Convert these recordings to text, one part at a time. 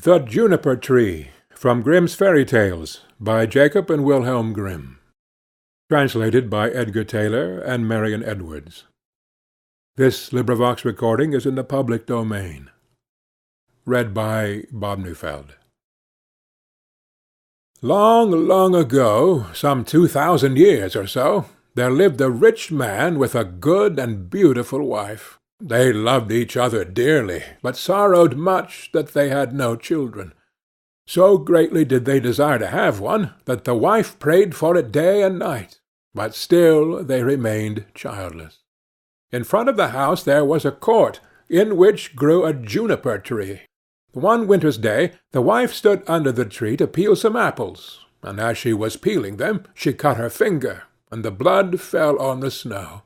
The Juniper-Tree, from Grimm's Fairy Tales, by Jacob and Wilhelm Grimm. Translated by Edgar Taylor and Marion Edwards. This recording is in the public domain. Read by Bob Neufeld. Long, long ago, some 2,000 years or so, there lived a rich man with a good and beautiful wife. They loved each other dearly, but sorrowed much that they had no children. So greatly did they desire to have one, that the wife prayed for it day and night, but still they remained childless. In front of the house there was a court, in which grew a juniper-tree. One winter's day the wife stood under the tree to peel some apples, and as she was peeling them she cut her finger, and the blood fell on the snow.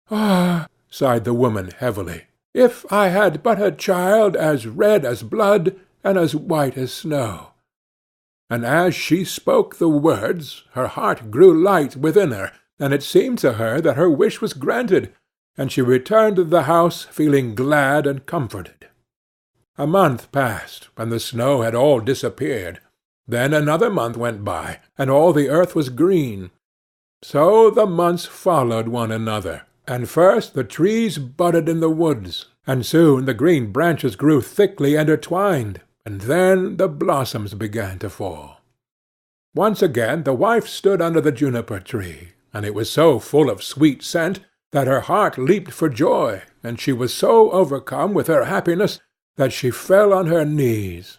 "Ah!" sighed the woman heavily, "if I had but a child as red as blood and as white as snow." And as she spoke the words, her heart grew light within her, and it seemed to her that her wish was granted, and she returned to the house feeling glad and comforted. A month passed, and the snow had all disappeared. Then another month went by, and all the earth was green. So the months followed one another, and first the trees budded in the woods, and soon the green branches grew thickly intertwined, and then the blossoms began to fall. Once again the wife stood under the juniper-tree, and it was so full of sweet scent that her heart leaped for joy, and she was so overcome with her happiness that she fell on her knees.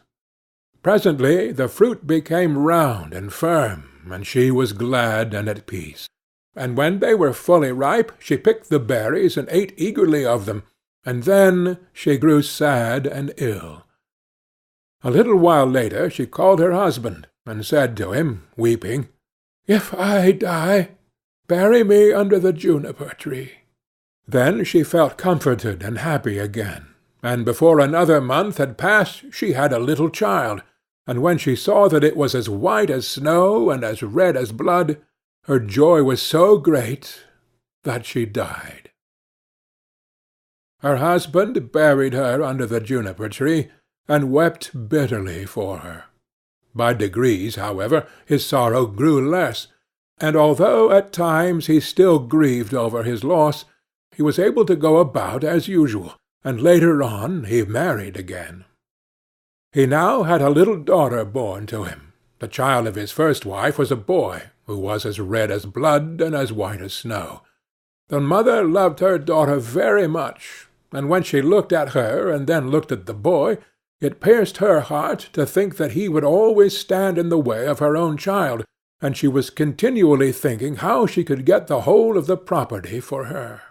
Presently the fruit became round and firm, and she was glad and at peace. And when they were fully ripe, she picked the berries and ate eagerly of them, and then she grew sad and ill. A little while later she called her husband, and said to him, weeping, "If I die, bury me under the juniper-tree." Then she felt comforted and happy again, and before another month had passed she had a little child, and when she saw that it was as white as snow and as red as blood, her joy was so great that she died. Her husband buried her under the juniper-tree, and wept bitterly for her. By degrees, however, his sorrow grew less, and although at times he still grieved over his loss, he was able to go about as usual, and later on he married again. He now had a little daughter born to him. The child of his first wife was a boy, who was as red as blood and as white as snow. The mother loved her daughter very much, and when she looked at her and then looked at the boy, it pierced her heart to think that he would always stand in the way of her own child, and she was continually thinking how she could get the whole of the property for her.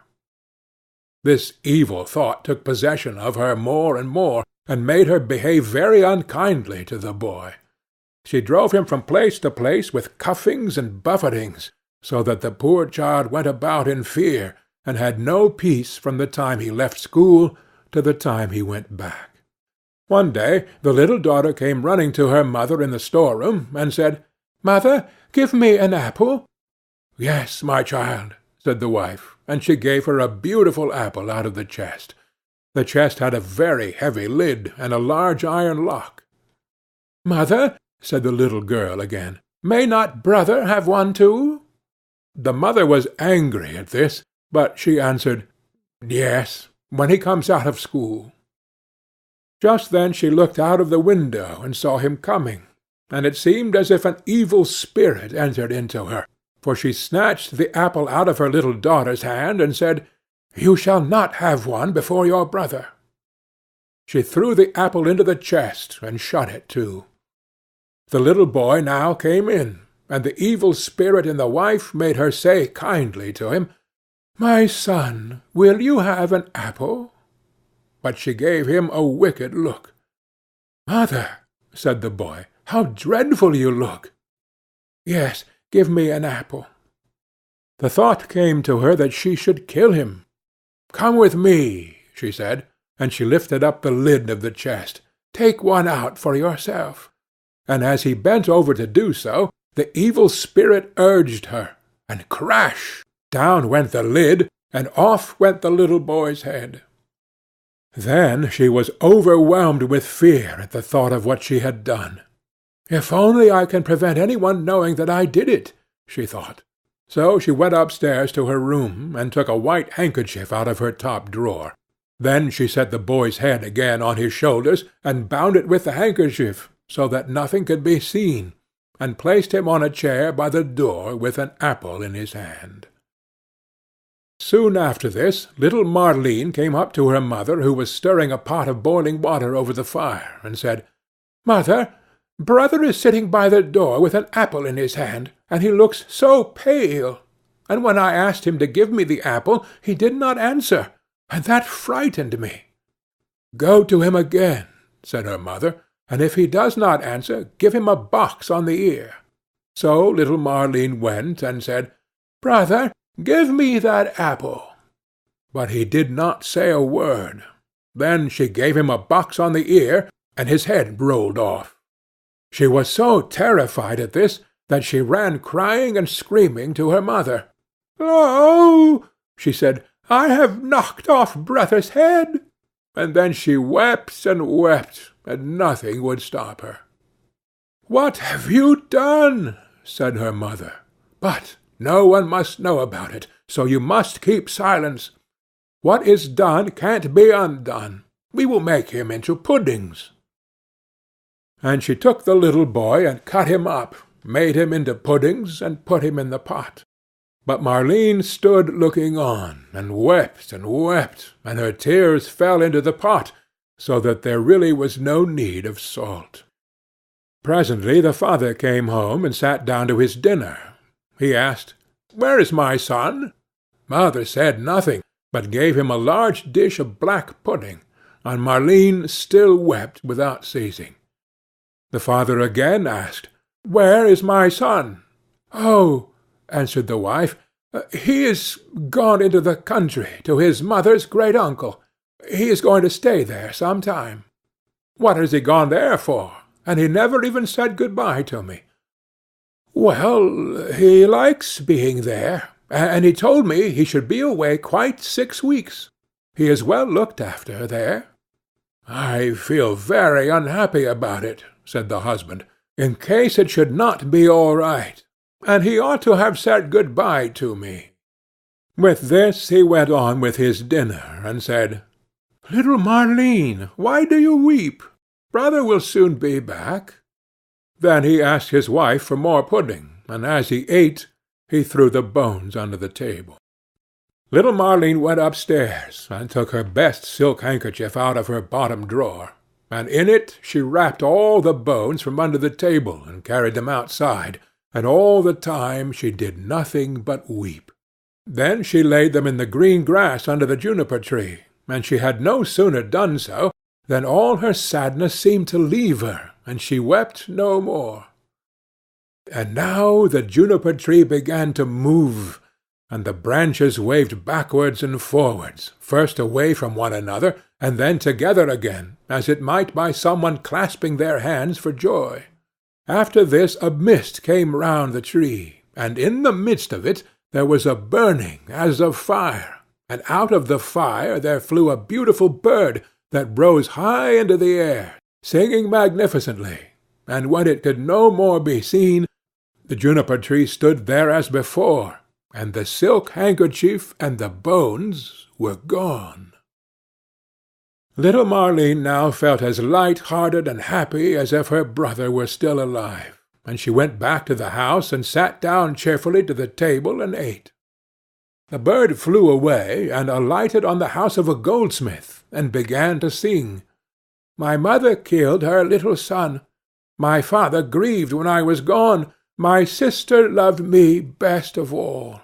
This evil thought took possession of her more and more, and made her behave very unkindly to the boy. She drove him from place to place with cuffings and buffetings, so that the poor child went about in fear, and had no peace from the time he left school to the time he went back. One day the little daughter came running to her mother in the storeroom, and said, "Mother, give me an apple." "Yes, my child," said the wife, and she gave her a beautiful apple out of the chest. The chest had a very heavy lid, and a large iron lock. "Mother," said the little girl again, "may not brother have one too?" The mother was angry at this, but she answered, "Yes, when he comes out of school." Just then she looked out of the window and saw him coming, and it seemed as if an evil spirit entered into her, for she snatched the apple out of her little daughter's hand and said, "You shall not have one before your brother." She threw the apple into the chest and shut it to. The little boy now came in, and the evil spirit in the wife made her say kindly to him, "My son, will you have an apple?" But she gave him a wicked look. "Mother," said the boy, "how dreadful you look!" "Yes, give me an apple." The thought came to her that she should kill him. "Come with me," she said, and she lifted up the lid of the chest. "Take one out for yourself." And as he bent over to do so, the evil spirit urged her, and crash! Down went the lid, and off went the little boy's head. Then she was overwhelmed with fear at the thought of what she had done. "If only I can prevent any one knowing that I did it," she thought. So she went upstairs to her room, and took a white handkerchief out of her top drawer. Then she set the boy's head again on his shoulders, and bound it with the handkerchief, so that nothing could be seen, and placed him on a chair by the door with an apple in his hand. Soon after this, little Marleen came up to her mother, who was stirring a pot of boiling water over the fire, and said, "Mother, brother is sitting by the door with an apple in his hand, and he looks so pale. And when I asked him to give me the apple, he did not answer, and that frightened me." "Go to him again," said her mother, "and if he does not answer, give him a box on the ear." So little Marleen went and said, "Brother, give me that apple." But he did not say a word. Then she gave him a box on the ear, and his head rolled off. She was so terrified at this that she ran crying and screaming to her mother. "Oh," she said, "I have knocked off brother's head." And then she wept and wept, and nothing would stop her. "What have you done?" said her mother. "But no one must know about it, so you must keep silence. What is done can't be undone. We will make him into puddings." And she took the little boy and cut him up, made him into puddings, and put him in the pot. But Marleen stood looking on, and wept, and her tears fell into the pot, so that there really was no need of salt. Presently the father came home and sat down to his dinner. He asked, "Where is my son?" Mother said nothing, but gave him a large dish of black pudding, and Marleen still wept without ceasing. The father again asked, "Where is my son?" "Oh," answered the wife, "he is gone into the country, to his mother's great-uncle. He is going to stay there some time." "What has he gone there for? And he never even said good-bye to me." "Well, he likes being there, and he told me he should be away quite 6 weeks. He is well looked after there." "I feel very unhappy about it," said the husband, "in case it should not be all right. And he ought to have said good-bye to me." With this he went on with his dinner, and said, "Little Marleen, why do you weep? Brother will soon be back." Then he asked his wife for more pudding, and as he ate, he threw the bones under the table. Little Marleen went upstairs, and took her best silk handkerchief out of her bottom drawer, and in it she wrapped all the bones from under the table, and carried them outside, and all the time she did nothing but weep. Then she laid them in the green grass under the juniper-tree, and she had no sooner done so than all her sadness seemed to leave her, and she wept no more. And now the juniper-tree began to move, and the branches waved backwards and forwards, first away from one another, and then together again, as it might by someone clasping their hands for joy. After this a mist came round the tree, and in the midst of it there was a burning as of fire, and out of the fire there flew a beautiful bird that rose high into the air, singing magnificently, and when it could no more be seen, the juniper-tree stood there as before, and the silk handkerchief and the bones were gone. Little Marleen now felt as light-hearted and happy as if her brother were still alive, and she went back to the house and sat down cheerfully to the table and ate. The bird flew away and alighted on the house of a goldsmith, and began to sing. "My mother killed her little son. My father grieved when I was gone. My sister loved me best of all.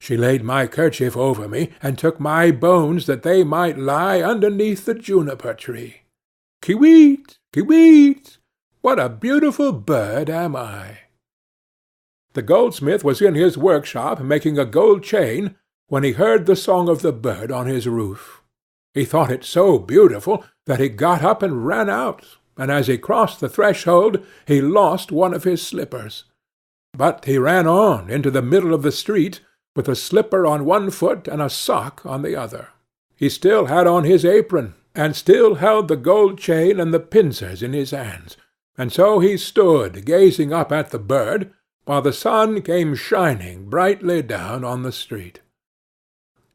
She laid my kerchief over me, and took my bones that they might lie underneath the juniper-tree. Kiweet, kiweet! What a beautiful bird am I!" The goldsmith was in his workshop making a gold chain, when he heard the song of the bird on his roof. He thought it so beautiful that he got up and ran out, and as he crossed the threshold he lost one of his slippers. But he ran on into the middle of the street, with a slipper on one foot and a sock on the other. He still had on his apron, and still held the gold chain and the pincers in his hands, and so he stood gazing up at the bird, while the sun came shining brightly down on the street.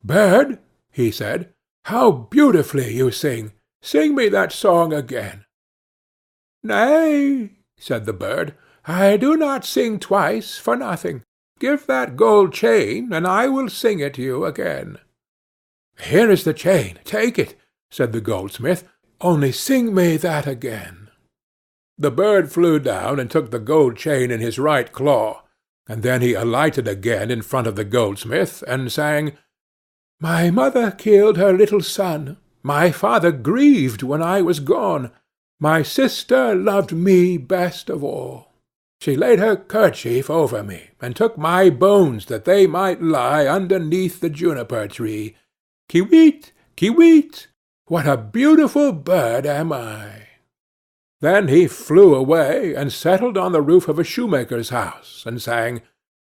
"Bird," he said, "how beautifully you sing! Sing me that song again." "Nay," said the bird, "I do not sing twice for nothing. Give that gold chain, and I will sing it you again." "Here is the chain. Take it," said the goldsmith. "Only sing me that again." The bird flew down and took the gold chain in his right claw, and then he alighted again in front of the goldsmith, and sang, "My mother killed her little son. My father grieved when I was gone. My sister loved me best of all. She laid her kerchief over me, and took my bones that they might lie underneath the juniper-tree. Kiwit, kiwit, what a beautiful bird am I!" Then he flew away and settled on the roof of a shoemaker's house, and sang,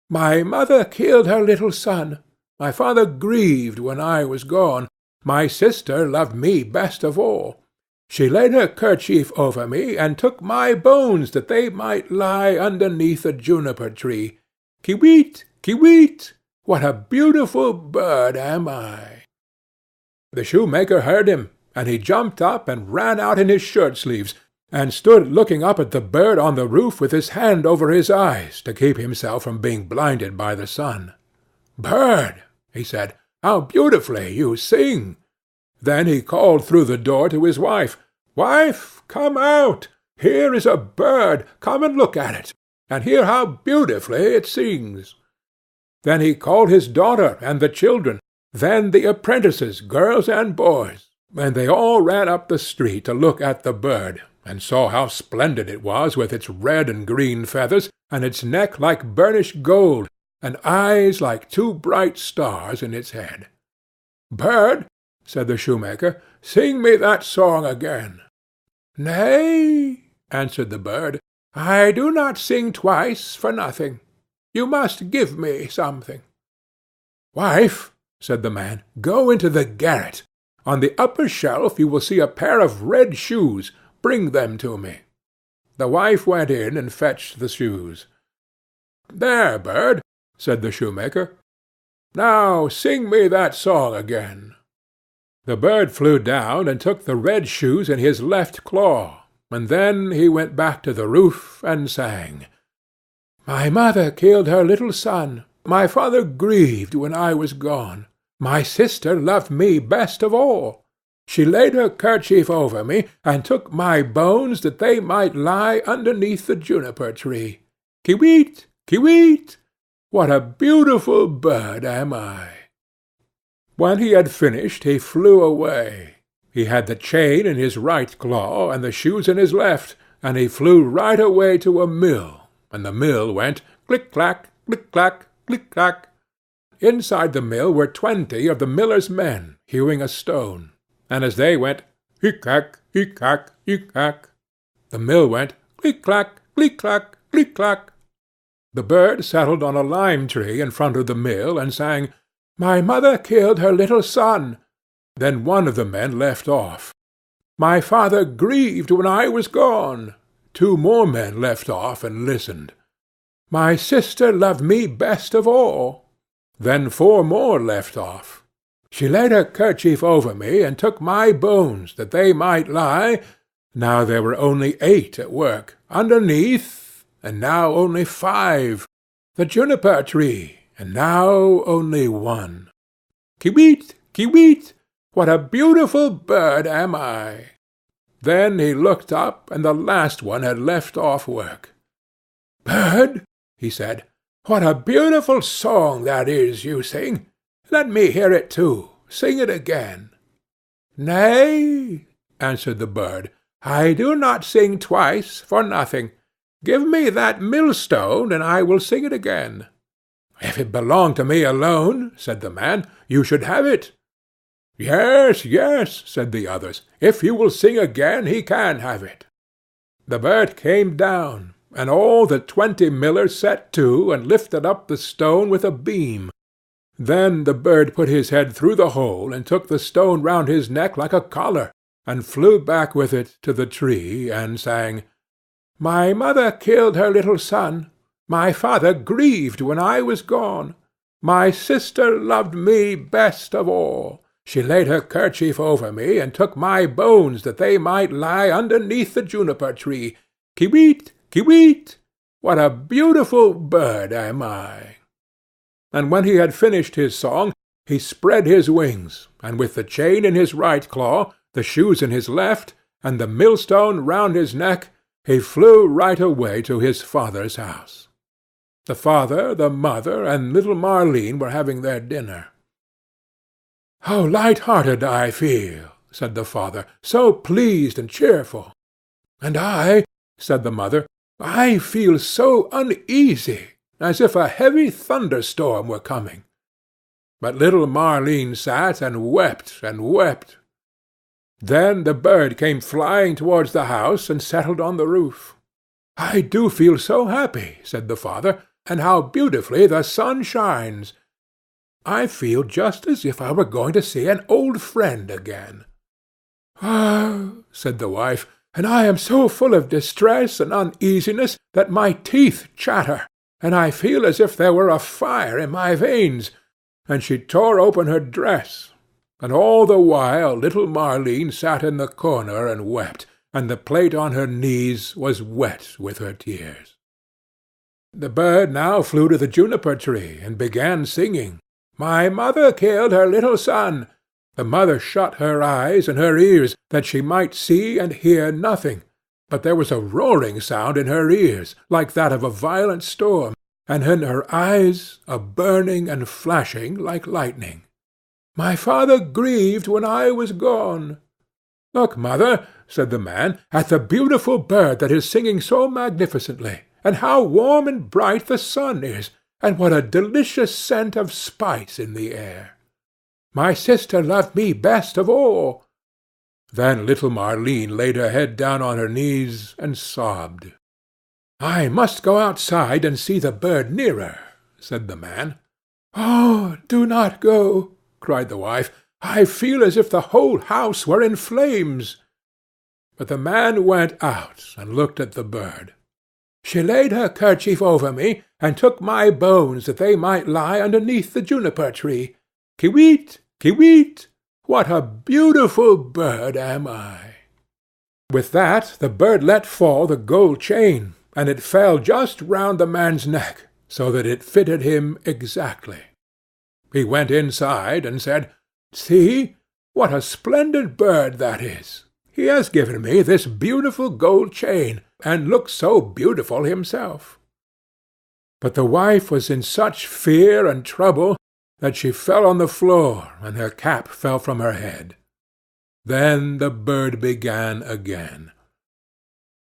"My mother killed her little son. My father grieved when I was gone. My sister loved me best of all. She laid her kerchief over me, and took my bones that they might lie underneath the juniper-tree. Kiwit, kiwit, what a beautiful bird am I!" The shoemaker heard him, and he jumped up and ran out in his shirt-sleeves, and stood looking up at the bird on the roof with his hand over his eyes to keep himself from being blinded by the sun. "Bird," he said, "how beautifully you sing!" Then he called through the door to his wife, "Wife, come out! Here is a bird. Come and look at it, and hear how beautifully it sings." Then he called his daughter and the children, then the apprentices, girls and boys, and they all ran up the street to look at the bird, and saw how splendid it was with its red and green feathers, and its neck like burnished gold, and eyes like two bright stars in its head. "Bird," said the shoemaker, "sing me that song again." "Nay," answered the bird, "I do not sing twice for nothing. You must give me something." "Wife," said the man, "go into the garret. On the upper shelf you will see a pair of red shoes. Bring them to me." The wife went in and fetched the shoes. "There, bird," said the shoemaker. "Now sing me that song again." The bird flew down and took the red shoes in his left claw, and then he went back to the roof and sang, "My mother killed her little son. My father grieved when I was gone. My sister loved me best of all. She laid her kerchief over me, and took my bones that they might lie underneath the juniper-tree. Kiwit, kiwit, what a beautiful bird am I!" When he had finished, he flew away. He had the chain in his right claw, and the shoes in his left, and he flew right away to a mill, and the mill went click-clack, click-clack, click-clack. Inside the mill were 20 of the miller's men, hewing a stone, and as they went hick-hack, hick-hack, hick-hack, the mill went click-clack, click-clack, click-clack. The bird settled on a lime-tree in front of the mill, and sang, "My mother killed her little son." Then one of the men left off. "My father grieved when I was gone." 2 more men left off and listened. "My sister loved me best of all." Then 4 more left off. "She laid her kerchief over me, and took my bones, that they might lie." Now there were only 8 at work, underneath, and now only 5. The juniper-tree, and now only 1. "Kiwit, kiwit, what a beautiful bird am I!" Then he looked up, and the last one had left off work. "Bird," he said, "what a beautiful song that is you sing! Let me hear it too. Sing it again." "Nay," answered the bird, "I do not sing twice for nothing. Give me that millstone, and I will sing it again." "If it belonged to me alone," said the man, "you should have it." "Yes, yes," said the others. "If you will sing again, he can have it." The bird came down, and all the 20 millers set to and lifted up the stone with a beam. Then the bird put his head through the hole and took the stone round his neck like a collar, and flew back with it to the tree, and sang, "My mother killed her little son. My father grieved when I was gone. My sister loved me best of all. She laid her kerchief over me, and took my bones that they might lie underneath the juniper-tree. Kiwit, kiwit! What a beautiful bird am I!" And when he had finished his song, he spread his wings, and with the chain in his right claw, the shoes in his left, and the millstone round his neck, he flew right away to his father's house. The father, the mother, and little Marleen were having their dinner. "How light-hearted I feel," said the father, "so pleased and cheerful." "And I," said the mother, "I feel so uneasy, as if a heavy thunderstorm were coming." But little Marleen sat and wept and wept. Then the bird came flying towards the house and settled on the roof. "I do feel so happy," said the father, "and how beautifully the sun shines! I feel just as if I were going to see an old friend again." "Ah," said the wife, "and I am so full of distress and uneasiness that my teeth chatter, and I feel as if there were a fire in my veins." And she tore open her dress, and all the while little Marleen sat in the corner and wept, and the plate on her knees was wet with her tears. The bird now flew to the juniper-tree, and began singing, "My mother killed her little son." The mother shut her eyes and her ears, that she might see and hear nothing, but there was a roaring sound in her ears, like that of a violent storm, and in her eyes a burning and flashing like lightning. "My father grieved when I was gone." "Look, mother," said the man, "at the beautiful bird that is singing so magnificently, and how warm and bright the sun is, and what a delicious scent of spice in the air. My sister loved me best of all." Then little Marleen laid her head down on her knees and sobbed. "I must go outside and see the bird nearer," said the man. "Oh, do not go," cried the wife. "I feel as if the whole house were in flames." But the man went out and looked at the bird. "She laid her kerchief over me, and took my bones that they might lie underneath the juniper-tree. Kiwit, kiwit! What a beautiful bird am I!" With that the bird let fall the gold chain, and it fell just round the man's neck, so that it fitted him exactly. He went inside and said, "See, what a splendid bird that is! He has given me this beautiful gold chain, and looks so beautiful himself." But the wife was in such fear and trouble that she fell on the floor, and her cap fell from her head. Then the bird began again.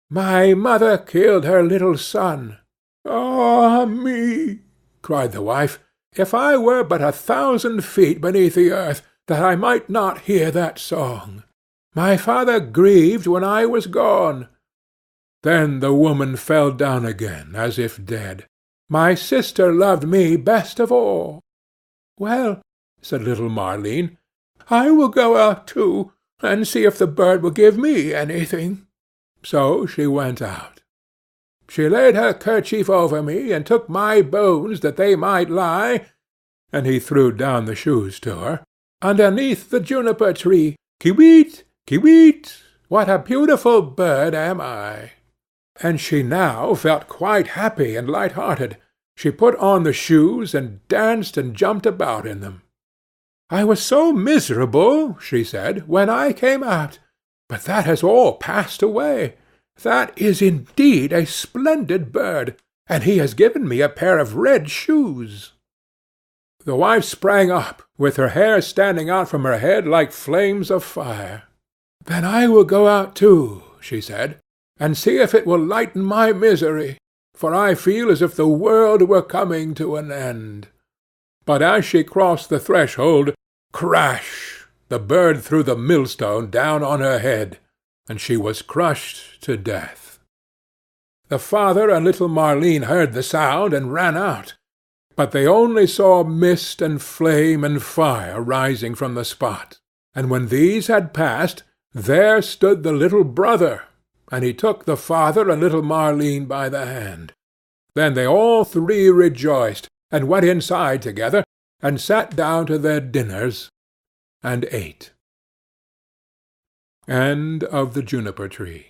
"My mother killed her little son." "Ah me!" cried the wife. "If I were but 1,000 feet beneath the earth, that I might not hear that song. My father grieved when I was gone." Then the woman fell down again, as if dead. "My sister loved me best of all." "Well," said little Marleen, "I will go out too, and see if the bird will give me anything." So she went out. "She laid her kerchief over me, and took my bones that they might lie," and he threw down the shoes to her, "underneath the juniper-tree. Kiwit, kiwit! What a beautiful bird am I!" And she now felt quite happy and light-hearted. She put on the shoes, and danced and jumped about in them. "I was so miserable," she said, "when I came out, but that has all passed away. That is indeed a splendid bird, and he has given me a pair of red shoes." The wife sprang up, with her hair standing out from her head like flames of fire. "Then I will go out too," she said, "and see if it will lighten my misery, for I feel as if the world were coming to an end." But as she crossed the threshold, crash! The bird threw the millstone down on her head, and she was crushed to death. The father and little Marleen heard the sound and ran out, but they only saw mist and flame and fire rising from the spot, and when these had passed, there stood the little brother, and he took the father and little Marleen by the hand. Then they all three rejoiced, and went inside together, and sat down to their dinners, and ate. End of the Juniper-Tree.